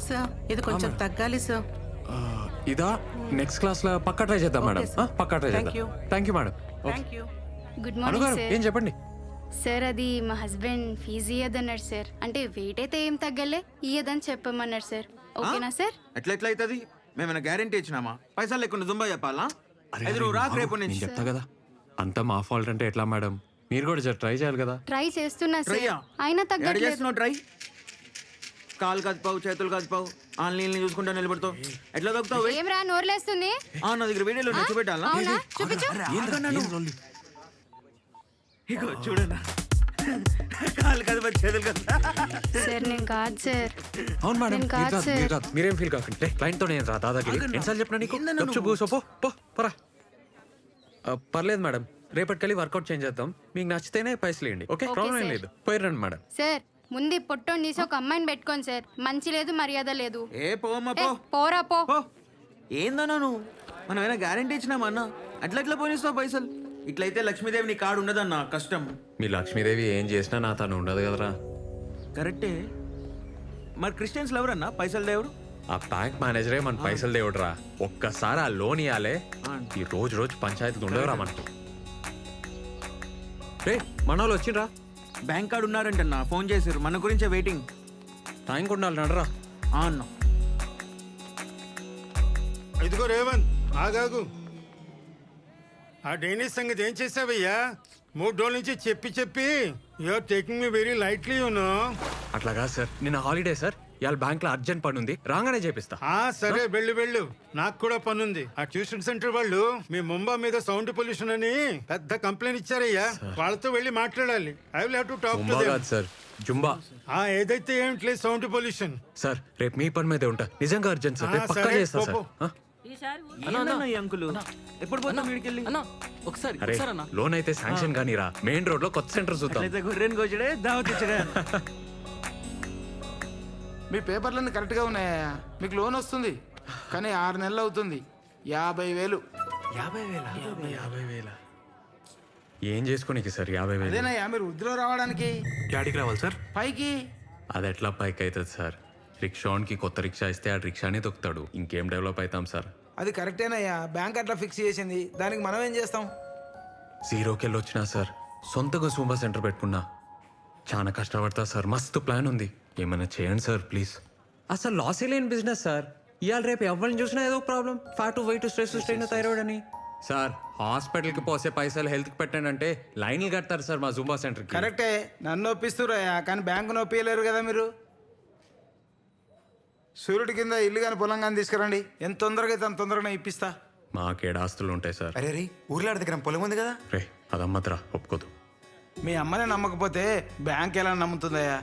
Sir ఇది కొంచెం తగ్గాలి సార్. ఇదా నెక్స్ట్ క్లాస్ లో పక్కా ట్రై చేద్దాం మేడం. పక్కా ట్రై చేద్దాం. Thank you madam. Thank you. Good morning sir. ఏం చెప్పండి సార్ అది మా హస్బెండ్ ఫీజు ఇయ్యదన్నాడు సార్. అంటే వెయిట్ అయితే ఏం తగ్గలే, ఇయ్యదని చెప్పమన్నాడు సార్. ఓకేనా సార్? ఎట్లా అవుతుంది? మేమైనా గ్యారంటీ ఇచ్చినామా? పైసలు లేకుండా దుంబా చెప్పాలా? అది నువ్వు రాకు రేపు నేను నుంచి. చెప్తా కదా. అంతా మా ఫాల్ట్ అంటే ఎట్లా మేడం? మీరు కూడా ట్రై చేయాలి కదా. ట్రై చేస్తున్నా సార్, ట్రైయా? అయినా ఎడ తగ్గట్లేదు. చేస్తున్నావు ట్రై? కాలు కదిపావు, చేతులు కదిపావు, ఆన్లైన్ చూసుకుంటా నిలబడతావు. ఎట్లా దొక్కుతావు? ఏం రా నోర్లేస్తుంది? నా దగ్గర వీడియోలో నచ్చి పెట్టాలా? అవునా? చూపించు. ఇగో చూడనా, కాలు కదిపా, చేతులు కదిపా. సార్ నేను కాదు సార్. అవును మేడం, నేను కాదు సార్. మీరేం ఫీల్ కాకండి. క్లయింట్ తో నేను రా దాదాగిరి ఎన్నిసార్లు చెప్పినా నీకు? గప్చుప్ కూసో, పో పరా. పర్లేదు మేడం, రేపటికెళ్ళి వర్కౌట్ చేంజ్ చేద్దాం. మీకు నచ్చితేనే పైసలు ఇవ్వండి. ఓకే, ప్రాబ్లం ఏం లేదు. పోయిరండి మేడం. సార్ ముందు పొట్టోని తీసి ఒక అమ్మాయిని పెట్టుకోండి సార్. మంచి లేదు, మర్యాద లేదు. ఏ పోమ్మా ఏ, పో. పోరా పో. పో. ఏందన్నా నువ్వు? మనం ఏమైనా గ్యారంటీ ఇచ్చినామా అన్న? ఎట్లా పోనిస్తావు పైసలు? ఇట్లయితే లక్ష్మీదేవి నీ కాడు ఉండదన్నా, కష్టం. మీ లక్ష్మీదేవి ఏం చేసినా నా తను ఉండదు కదరా. కరెక్టే. మరి క్రిస్టియన్స్ ఎవరన్నా పైసలు దేవుడు? ఆ బ్యాంక్ మేనేజరే మన పైసలు దేవుడురా. ఒక్కసారి ఆ లోన్ ఇవ్వాలే, ఈ రోజు పంచాయతీలు ఉండదురా మనకి. రే మన వాళ్ళు వచ్చిండ్రా. బ్యాంక్ కార్డు ఉన్నారంటన్నా, ఫోన్ చేశారు. మన గురించే వెయిటింగ్. టైంకి ఉండాలి నడరా. అన్న ఇదిగో రేవంత్, ఆగాగు. ఆ డైనిస్ సంగతి ఏం చేసావయ్యా? 3 రోజుల నుంచి చెప్పి you are taking me very lightly you know. అట్లా కాదు సార్, నిన్న హాలిడే సార్. ఇవాళ బ్యాంక్ లో అర్జెంట్ పని ఉంది, రాగానే చేపిస్తా. సరే వెళ్ళు. నాకు కూడా పనుంది. ఆ ట్యూషన్ సెంటర్ వాళ్ళు మీ ముంబా మీద సౌండ్ పొల్యూషన్ అని పెద్ద కంప్లైంట్ ఇచ్చారయ్యా. వాళ్ళతో వెళ్ళి మాట్లాడాలి. I will have to talk to them. కాదు సార్, జుంబా. ఏదైతే ఏమిట్లేదు సౌండ్ పొల్యూషన్. సార్ రేపు మీ పని మీదే ఉంటా. నిజంగా అర్జెంట్ సార్, రేపు పక్కా సరే, చేస్తా సార్. పో. ఈ అంకులు ఎప్పుడు పోతాం వీడికెళ్ళి? అరే లోన్ అయితే శాంక్షన్ గానీ రా. మెయిన్ రోడ్ లో కొత్త సెంటర్ చూద్దాం. అయితే గొర్రెని కోచడే, దావత్ ఇచ్చడే. మీ పేపర్లన్నీ కరెక్ట్గా ఉన్నాయా? మీకు లోన్ వస్తుంది, కానీ 6 నెలలు అవుతుంది. 50,000. 50,000 ఏం చేసుకోనికి సార్? 50,000 అదేనయ్యా మీరు వృద్ధిలో రావడానికి. డాడీకి రావాలి సార్. పైకి అది ఎట్లా పైకి అవుతుంది సార్? రిక్షాకి కొత్త రిక్షా ఇస్తే ఆ రిక్షానే తొక్కుతాడు. ఇంకేం డెవలప్ అవుతాం సార్? అది కరెక్టేనయ్యా, బ్యాంక్ అట్లా ఫిక్స్ చేసింది. దానికి మనం ఏం చేస్తాం? జీరోకి వెళ్ళి వచ్చినా సార్, సొంతగా సూంబా సెంటర్ పెట్టుకున్నా. చాలా కష్టపడతా సార్, మస్తు ప్లాన్ ఉంది. ఏమైనా చేయండి సార్ ప్లీజ్. అసలు లాసే లేని బిజినెస్ సార్. ఇవాళ రేపు ఎవరిని చూసినా ఏదో problem. Fat, weight, stress, strain, thyroid అని. సార్ హాస్పిటల్కి పోసే పైసలు హెల్త్కి పెట్టండి అంటే లైన్లు కడతారు సార్ మా జూంబా సెంటర్కి. కరెక్టే, నన్ను ఒప్పిస్తురయ్యా, కానీ బ్యాంకు నొప్పియలేరు కదా మీరు. సూర్యుడి కింద ఇల్లు కానీ పొలం కానీ తీసుకురండి. ఎంత తొందరగా అయితే అంత తొందరగా ఇప్పిస్తా. మాకేడు ఆస్తులు ఉంటాయి సార్. అరే రే, ఊర్లో దగ్గర పొలం ఉంది కదా. రే అదమ్మద్రా, ఒప్పుకోదు. మీ అమ్మనే నమ్మకపోతే బ్యాంక్ ఎలా నమ్ముతుందయ్యా?